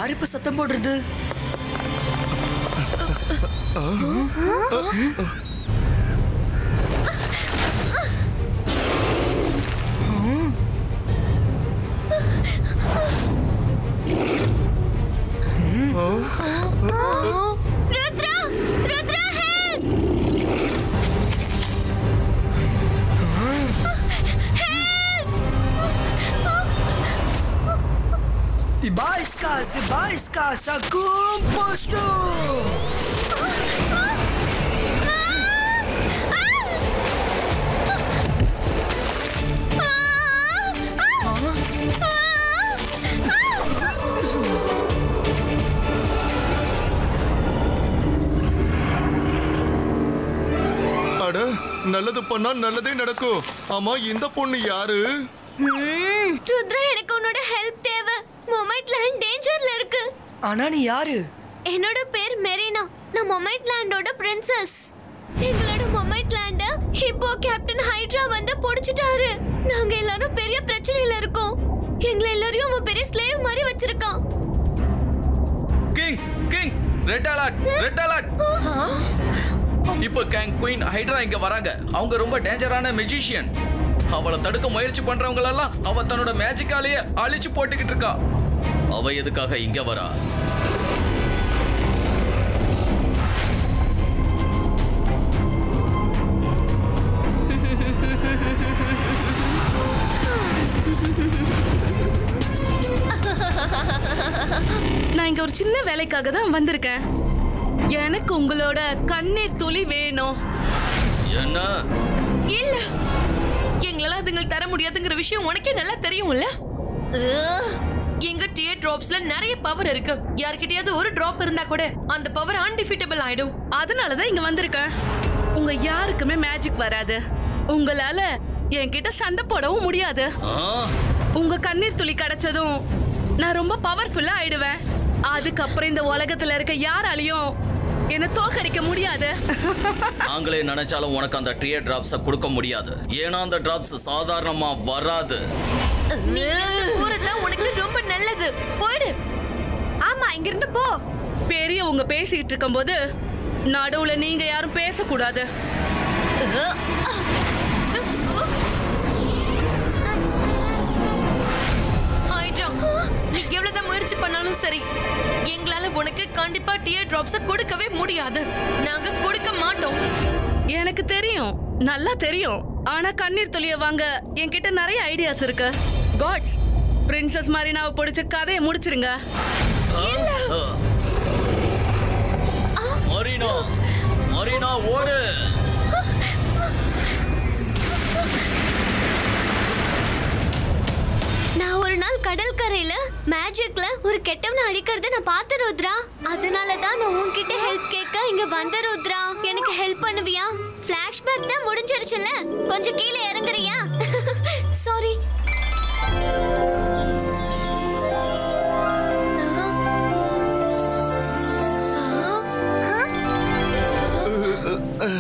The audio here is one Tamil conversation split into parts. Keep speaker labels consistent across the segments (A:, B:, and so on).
A: யார் இப்ப சத்தம் போடுறது?
B: Rudra, Rudra help!
A: Zibajska, kum postu!
C: அட, நல்லது பண்ணா நல்லதே நடக்கும். ஆமா, இந்த பொண்ணு யாரு?
B: ருத்ரா, எனக்கு உன்னோட ஹெல்ப் தேவை. மொமைட் லேண்ட் டேஞ்சர்ல இருக்கு.
A: ஆனா நீ யாரு?
B: என்னோட பேர் மெரினா. நான் மொமைட் லேண்டோட பிரின்சஸ். எங்களோட மொமைட் லேண்ட ஹிப்போ கேப்டன் ஹைட்ரா வந்து புடிச்சிட்டாரு. நாங்க எல்லாரும் பெரிய பிரச்சனையில இருக்கோம். எங்களை எல்லாரையும் அவன் பெரிய ஸ்லேவ் மாதிரி வச்சிருக்கான்.
D: King king red alert, red alert. இப்போ கேங் குயின் ஹைட்ரா இங்க வராங்க. அவங்க ரொம்ப டேஞ்சரான மெஜிஷியன். அவளை தடுக்க முயற்சி பண்றவங்க எல்லாம் அவ தன்னோட மேஜிக்காலேயே அழிச்சு போட்டுக்கிட்டு இருக்கா. அவ எதுக்காக இங்க வரா?
E: நான் இங்க ஒரு சின்ன வேலைக்காக தான் வந்திருக்கேன். எனக்கு உங்களோட கண்ணீர் துளி வேணும்.
D: என்ன?
F: இல்ல, எங்களால அதுங்களுக்கு தர முடியாதுங்கிற விஷயம் உனக்கே நல்லா தெரியும்ல. எங்க டியர் டிராப்ஸ்ல நிறைய பவர் இருக்கு. யார்கிட்டயாவது ஒரு டிராப் இருந்தா கூட அந்த பவர் அன்டிஃபீட்டபிள் ஆயிடும்.
E: அதனாலதான் இங்க வந்திருக்கேன். உங்க யாருக்குமே மேஜிக் வராது. உங்களால என்கிட்ட சண்டை போடவும் முடியாது. உங்க கண்ணீர் துளி கிடைச்சதும் நான் ரொம்ப பவர்ஃபுல்லா ஆயிடுவேன். அதுக்கப்புறம் இந்த உலகத்துல இருக்க யாராலையும் என்ன தோக்கடிக்க முடியாது.
D: நாங்களே நினைச்சாலும் உனக்கு அந்த டியர் டிராப்ஸ கொடுக்க முடியாது. ஏன்னா அந்த டிராப்ஸ் சாதாரணமா வராது.
F: நீ போறதுதான் உனக்கு ரொம்ப நல்லது. போயிடு.
B: ஆமா, இங்க இருந்து போ.
E: பெரியவங்க பேசிட்டு இருக்கும்போது நடுவுல நீங்க யாரும் பேசக்கூடாது.
F: நீ எவ்வளவுதான் முயற்சி பண்ணாலும் சரி, எங்களால உனக்கு கண்டிப்பா டியர் டிராப்ஸ கொடுக்கவே முடியாது. நாங்க கொடுக்க மாட்டோம்.
E: எனக்கு தெரியும், நல்லா தெரியும். ஆனா கண்ணீர் துளிய வாங்க என்கிட்ட நிறைய ஐடியாஸ் இருக்கு. காட்ஸ், பிரின்சஸ் மரீனாவை பிடிச்ச கதையை முடிச்சிருங்க.
D: மரீனா, மரீனா ஓடு.
B: நான் ஒரு நாள் கடற்கரையில மேஜிக்ல ஒரு கெட்டவனை அடிக்கிறத நான் பார்த்தேன் ருத்ரா. அதனாலதான் நான் உன்கிட்ட ஹெல்ப் கேட்க இங்க வந்த ருத்ரா. எனக்கு ஹெல்ப் பண்ணுவியா? ஃபிளாஷ்பேக் தான் முடிஞ்சிருச்சுல, கொஞ்சம் கீழே இறங்குறியா? சாரி.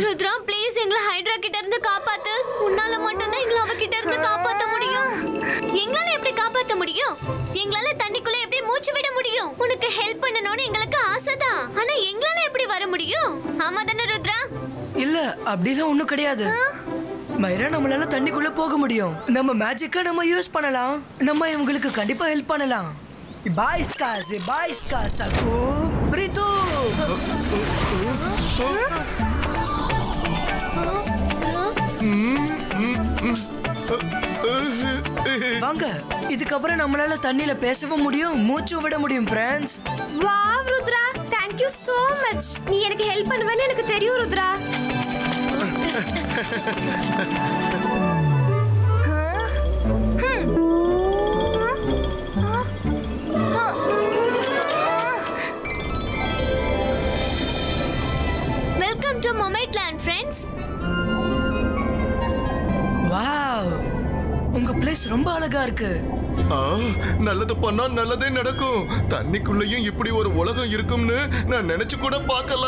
B: ருத்ரா, ப்ளீஸ் எங்களை ஹைட்ரா கிட்ட இருந்து காப்பாத்து. உன்னால மட்டும் தான் எங்களை அவகிட்ட இருந்து காப்பாத்த முடியும். எங்களால எப்படி காப்பாத்த முடியும்? எங்களால தண்ணிக்குள்ள எப்படி மூச்சு விட முடியும்? உனக்கு ஹெல்ப் பண்ணணும்னு எங்களுக்கு ஆசைதான். ஆனா எங்களால எப்படி வர முடியும்? ஆமா தானே ருத்ரா?
A: இல்ல, அப்படிலாம் ஒண்ணும் கிடையாது. மைரா, நம்மளால தண்ணிக்குள்ள போக முடியும். நம்ம மேஜிக்க நம்ம யூஸ் பண்ணலாம். நம்ம இவங்களுக்கு கண்டிப்பா ஹெல்ப் பண்ணலாம். Zibajska, sakum pritu. வாங்க, இதுக்கப்புறம் நம்மளால தண்ணியில பேசவும் முடியும், மூச்சு விட முடியும் friends.
B: Wow Rudra, thank you so much. நீ எனக்கு ஹெல்ப் பண்ணுவேன்னு எனக்கு தெரியும் ருத்ரா. வெல்கம் டு மொமைட் லேண்ட் ஃப்ரெண்ட்ஸ்.
A: வாவ், உங்க பிளேஸ் ரொம்ப அழகா இருக்கு.
C: நல்லது பண்ணா நல்லதே நடக்கும். தண்ணிக்குள்ளேயும் இப்படி ஒரு உலகம் இருக்கும்னு நான் நினைச்சு கூட பார்க்கல.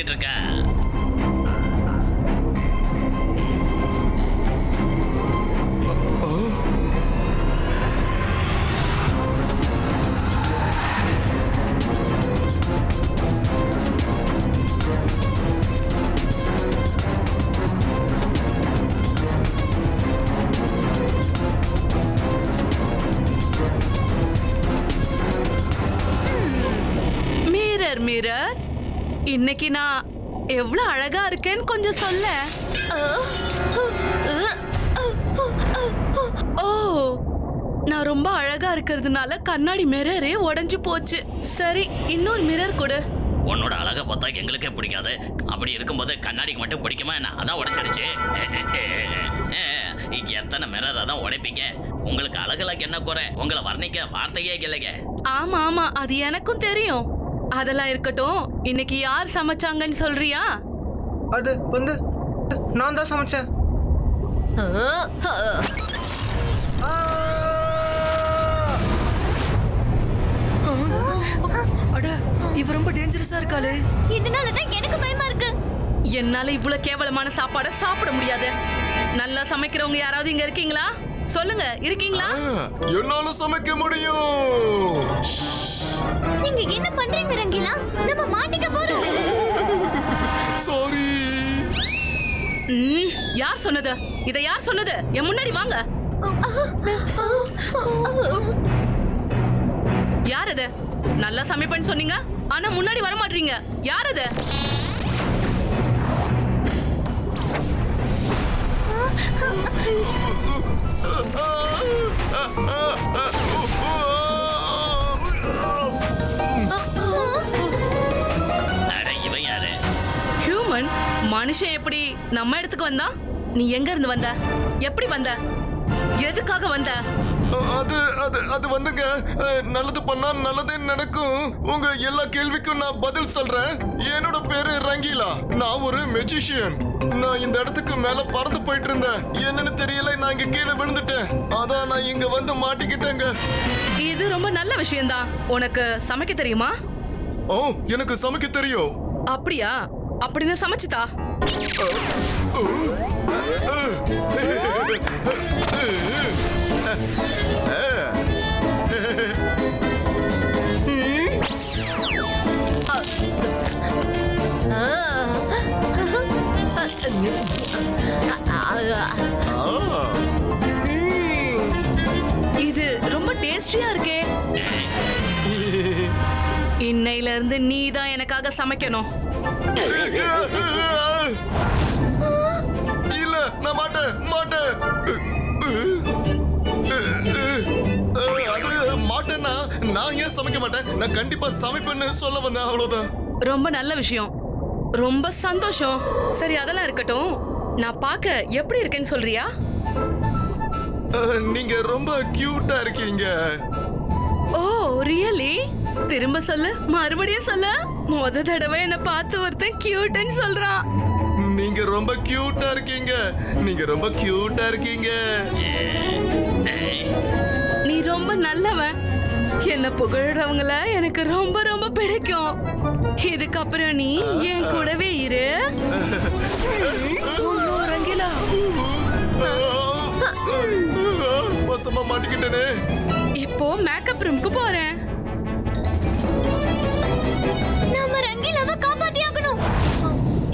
G: வந்துகிட்டு இருக்க.
E: மிரர், இன்னைக்கு நான் எவ்வளவு அழகா இருக்கேன்னு கொஞ்சம் சொல்ல. ஓ, நான் ரொம்ப அழகா இருக்கிறதுனால கண்ணாடி மிரரே உடைஞ்சு போச்சு. சரி, இன்னொரு மிரர் கொடு.
G: உன்னோட அழகை பார்த்தா எங்களுக்கே பிடிக்காது. அப்படி இருக்கும்போது கண்ணாடிக்கு மட்டும் பிடிக்குமா? என்ன அதான் உடைச்சிடுச்சு. எத்தனை மிரர் தான் உடைப்பீங்க? உங்களுக்கு அழகுல என்ன குறை? உங்களை வர்ணிக்க வார்த்தையே இல்லைங்க.
E: ஆமா ஆமா, அது எனக்கும் தெரியும். அதெல்லாம் இருக்கட்டும், இன்னைக்கு யார் சமைச்சாங்கன்னு சொல்றியா?
H: அது வந்து நான் தான் சமைச்சேன்.
A: அட, இவ ரொம்ப டேஞ்சரஸா இருக்காளே.
B: இதனாலதான் எனக்கு பயமா இருக்கு.
E: என்னால இவ்வளவு கேவலமான சாப்பாடை சாப்பிட முடியாது. நல்லா சமைக்கிறவங்க யாராவது இங்க இருக்கீங்களா? சொல்லுங்க, இருக்கீங்களா?
C: என்னால சமைக்க முடியும்.
B: நீங்க என்ன பண்றீங்க ரங்கீலா? நம்ம மாட்டிக்க போறோம்.
C: சாரி.
E: யார் சொன்னது? இத யார் சொன்னது? என் முன்னாடி வாங்க. யார் அது? நல்லா சமைப்பேன்னு சொன்னீங்க, ஆனா முன்னாடி வர மாட்டீங்க. யார் அது?
G: இவன் யாரு?
E: ஹியூமன். மனுஷன் எப்படி நம்ம இடத்துக்கு வந்தா? நீ எங்க இருந்து வந்த? எப்படி வந்த? எதுக்காக வந்த?
C: அது அது அது வந்துங்க, நல்லது பண்ணா நல்லதே நடக்கும். உங்க எல்லா கேள்விக்கும் நான் பதில் சொல்றேன். என்னோட பேரு ரங்கீலா. நான் ஒரு மெஜிஷியன். நான் இந்த இடத்துக்கு மேல பறந்து போயிட்டு இருந்தேன். என்னன்னு தெரியல, நான் இங்க கீழே விழுந்துட்டேன். அதான் நான் இங்க வந்து மாட்டிக்கிட்டேங்க.
E: இது ரொம்ப நல்ல விஷயம்தான். உனக்கு சமைக்க தெரியுமா?
C: ஓ, எனக்கு சமைக்க தெரியும்.
E: அப்படியா? அப்படின்னு சமைச்சுதா? இது ரொம்ப டேஸ்டியா இருக்கே. இன்னையில இருந்து நீ தான் எனக்காக சமைக்கணும்.
C: இல்ல, நான் மாட்டேன் மாட்டேன். அது மாட்டேன்னா நான் ஏன் சமைக்க மாட்டேன்? நான் கண்டிப்பா சமைப்பேன்னு சொல்ல வந்தேன், அவ்வளவுதான்.
E: ரொம்ப நல்ல விஷயம். ரொம்ப சந்தோஷம். சரி, அதெல்லாம் இருக்கட்டும். நான் பார்க்க எப்படி இருக்கேன்னு சொல்றியா?
C: நீங்க ரொம்ப கியூட்டா இருக்கீங்க.
E: ஓ, ரியலி? திரும்ப சொல்லு, மறுபடியும் சொல்லு. முத தடவை என்ன பார்த்து ஒருத்தன் கியூட்னு சொல்றான்.
C: நீங்க ரொம்ப கியூட்டா இருக்கீங்க. நீங்க ரொம்ப கியூட்டா இருக்கீங்க.
E: நீ ரொம்ப நல்லவன். என்ன புகழறவங்கள எனக்கு ரொம்ப ரொம்ப பிடிக்கும். இதுக்கப்புறம் நீ என் கூடவே இரு.
A: ரங்கீலா,
C: வசமா மாட்டிக்கிட்டேனே.
E: இப்போ மேக்கப் ரூமுக்கு போறேன்.
B: நாம ரங்கீலாவை காப்பாத்தியாகணும்.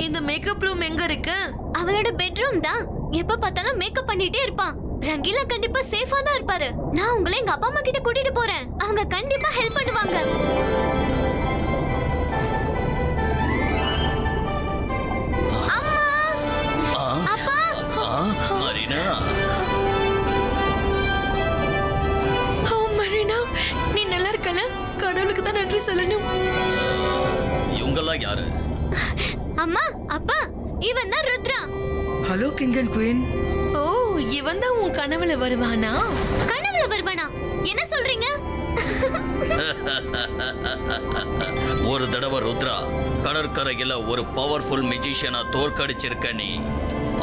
F: இந்த மேக்கப் ரூம் எங்க இருக்கு?
B: அவளோட பெட்ரூம் தான். எப்ப பார்த்தாலும் மேக்கப் பண்ணிட்டே இருப்பான். ரங்கீலா கண்டிப்பா சேஃபா தான் இருப்பாரு. நான் உங்களை எங்க அப்பா அம்மா கிட்ட கூட்டிட்டு போறேன். அவங்க கண்டிப்பா ஹெல்ப் பண்ணுவாங்க. அம்மா, அப்பா.
G: மரீனா,
F: மரீனா, நீ நல்லா இருக்கல? கடவுளுக்கு தான் நன்றி சொல்லணும்.
G: இவங்கெல்லாம் யாரு?
B: அம்மா, அப்பா, இவன் தான் Rudra.
A: Hello king and queen.
F: Oh, இவன் தான் உன் கனவுல வருவானா?
B: கனவுல வருவானா? என்ன சொல்றீங்க?
G: ஒரு தடவை ருத்ரா கடற்கரையில ஒரு பவர்ஃபுல் மெஜிஷியனா தோற்கடிச்சிருக்க நீ.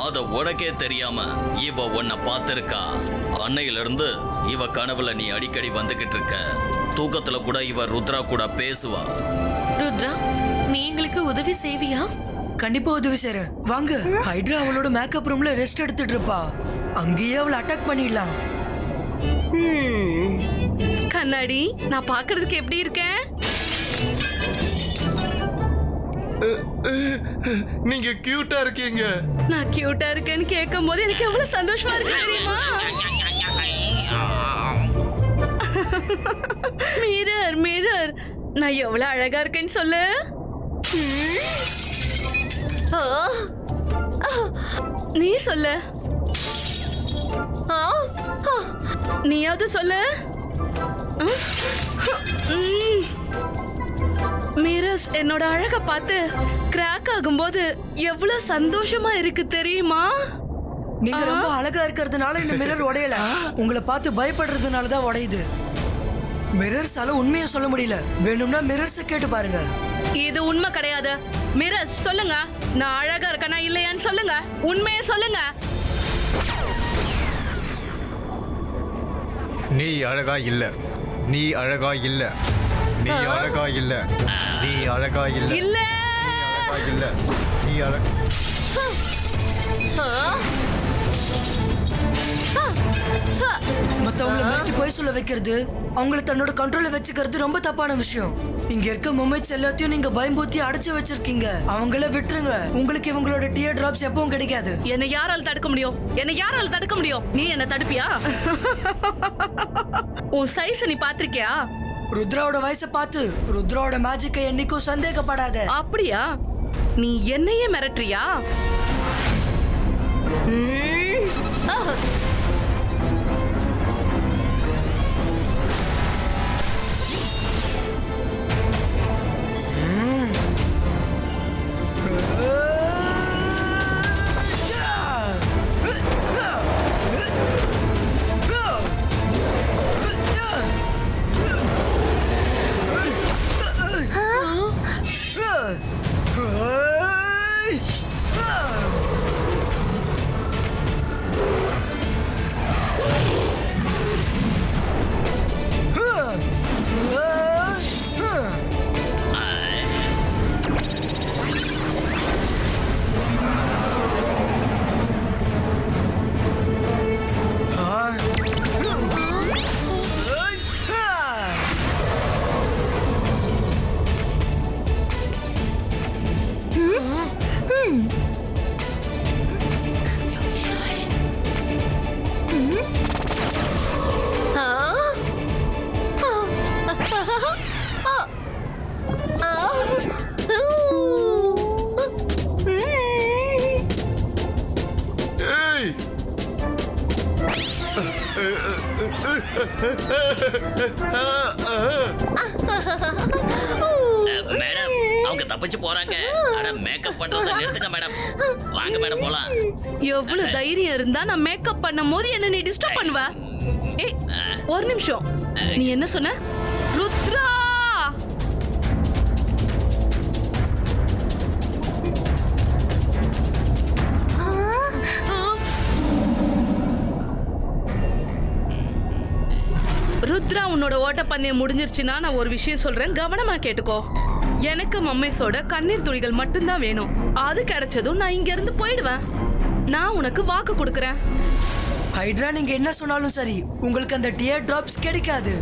G: அத உனக்கே தெரியாம இவ உன்னை பார்த்திருக்கா. அன்னையில இருந்து இவ கனவுல நீ அடிக்கடி வந்துகிட்டு இருக்க. தூக்கத்துல கூட இவ ருத்ரா கூட பேசுவா.
F: ருத்ரா, நீ எங்களுக்கு உதவி செய்வியா?
A: கண்டிப்பா உதவி செய்றேன். வாங்க. ஹைட்ரா அவளோட மேக்கப் ரூம்ல ரெஸ்ட் எடுத்துட்டு இருப்பா. அங்கேயே அவளை அட்டாக் பண்ணிடலாம்.
E: கண்ணாடி, நான் பாக்குறதுக்கு எப்படி இருக்கேன்?
C: நீங்க கியூட்டா இருக்கீங்க.
E: நான் கியூட்டா இருக்கேன்னு கேட்கும் போது எனக்கு எவ்வளவு சந்தோஷமா இருக்கு தெரியுமா? மிரர் மிரர், நான் எவ்வளவு அழகா இருக்கேன்னு சொல்லு. நீ சொல்லு. நீயாவது சொல்லு. மிரர்ஸ் என்னோட அழக பார்த்து கிராக் ஆகும்போது எவ்வளவு சந்தோஷமா இருக்கு தெரியுமா?
A: நீங்க ரொம்ப அழகா இருக்கிறதுனால இந்த மிரர் உடையல. உங்களை பார்த்து பயப்படுறதுனால தான் உடையுது. மிரர்ஸால உண்மையை சொல்ல முடியல. வேணும்னா மிரர்ஸ கேட்டு பாருங்க.
E: இது உண்மை கிடையாது. மிரர்ஸ் சொல்லுங்க, நான் அழகா இருக்கனா இல்லையான்னு சொல்லுங்க. உண்மையை சொல்லுங்க.
I: நீ அழகா இல்ல. நீ அழகா இல்ல. நீ அழகா இல்ல. நீ அழகா இல்ல.
E: இல்ல.
I: இல்ல. நீ அழகா.
A: மத்தவங்களை மிரட்டி போய் சொல்ல வைக்கிறது, அவங்கள தன்னோட கண்ட்ரோல்ல வச்சுக்கிறது ரொம்ப தப்பான விஷயம். இங்க இருக்க மொமெண்ட்ஸ் எல்லாத்தையும் நீங்க பயம்பூத்தி அடைச்சு வச்சிருக்கீங்க. அவங்கள விட்டுருங்க. உங்களுக்கு இவங்களோட டியர் டிராப்ஸ் எப்பவும் கிடைக்காது.
E: என்ன யாரால தடுக்க முடியும்? என்ன யாரால தடுக்க முடியும்? நீ என்ன தடுப்பியா? உன் சைஸ் நீ பாத்திருக்கியா?
A: ருத்ராவோட வயசை பார்த்து ருத்ராவோட மேஜிக்கை என்னைக்கும் சந்தேகப்படாத.
E: அப்படியா? நீ என்னையே மிரட்டுறியா?
G: மேடம், அவங்க தப்பிச்சு போறாங்க. அட மேக்கப் பண்றத நிறுத்துங்க மேடம். வாங்க மேடம் போலாம்.
E: எவ்வளவு தைரியம் இருந்தா நான் மேக்கப் பண்ணும்போது என்ன நீ டிஸ்டர்ப் பண்ணுவ? ஏய், ஒரு நிமிஷம். நீ என்ன சொன்ன? ருத்ரா! ருத்ரா, உன்னோட ஓட்டப்பந்தயம் முடிஞ்சிருச்சுன்னா நான் ஒரு விஷயம் சொல்றேன், கவனமா கேட்டுக்கோ. எனக்கு மம்மேஸோட கண்ணீர் துளிகள் மட்டும்தான் வேணும். அது கிடைச்சதும் நான் இங்க இருந்து போயிடுவேன். நான் உனக்கு வாக்கு கொடுக்கறேன்.
A: ஹைட்ரா, நீங்க என்ன சொன்னாலும் சரி, உங்களுக்கு அந்த டியர் டிராப்ஸ் கிடைக்காது.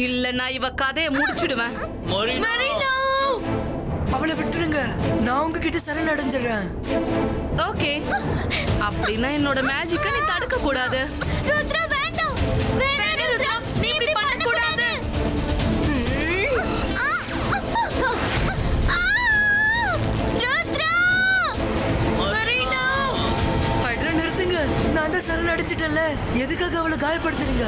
E: இல்ல நான் இவ கதையை முடிச்சிடுவேன்.
F: மரீனா
A: அவளை விட்டுருங்க. நான் உங்ககிட்ட சரணடைஞ்சிடுறேன்.
E: ஓகே, அப்படின்னா என்னோட மேஜிக்கை நீ தடுக்க கூடாது.
B: ருத்ரா வேண்டாம். வேண்டாம் ருத்ரா, நீ இப்படி பண்ண கூடாது. ருத்ரா!
F: மரீனா
A: ஹைட்ரா நிறுத்துங்க. நான் தான் சரணடைஞ்சிட்டேன்ல. எதுக்காக அவளை காயப்படுத்துறீங்க?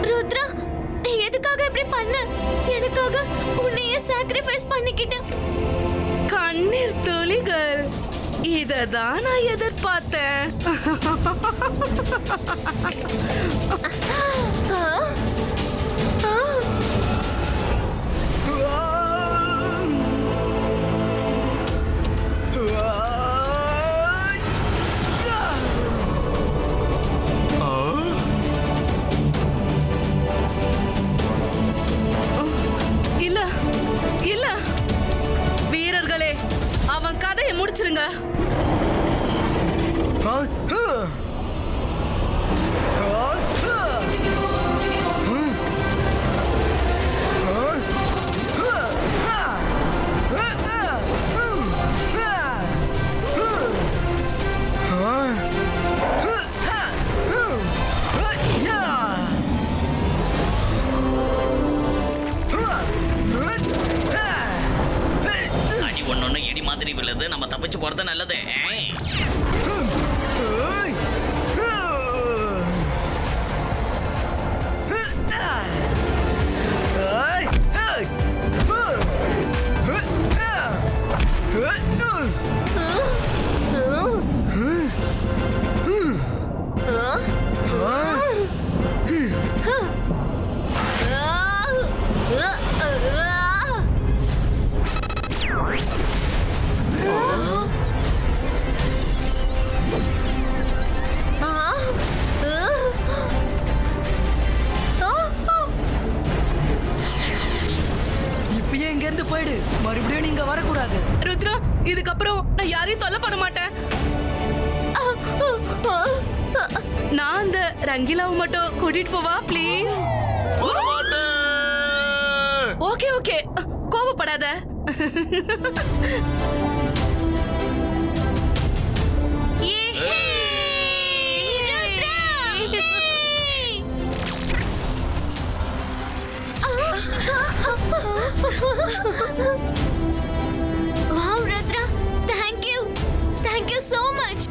B: ருத்ரா, நீ எதுக்காக இப்படி பண்ண? எனக்காக உன்னையே சாக்ரிஃபைஸ் பண்ணிக்கிட்ட.
E: கண்ணீர் துளிகள், இததான் நான் எதிர்பார்த்தேன். இல்ல இல்ல வீரர்களே, அவன் கதையை முடிச்சிருங்க.
G: அடி ஒன்னொன்னு இடி மாதிரி விழுது. நம்ம தப்பிச்சு போறது நல்லது.
A: இப்பயே இங்க இருந்து போயிடு. மறுபடியும் நீங்க வரக்கூடாது.
E: ருத்ரா, இதுக்கப்புறம் நான் யாரையும் தொல்லை பண்ண மாட்டேன். நான் அந்த ரங்கிலாவை மட்டும் கூட்டிட்டு போவா ப்ளீஸ். ஓகே ஓகே, கோவப்படாத.
B: Wow, Rudra, thank you so much.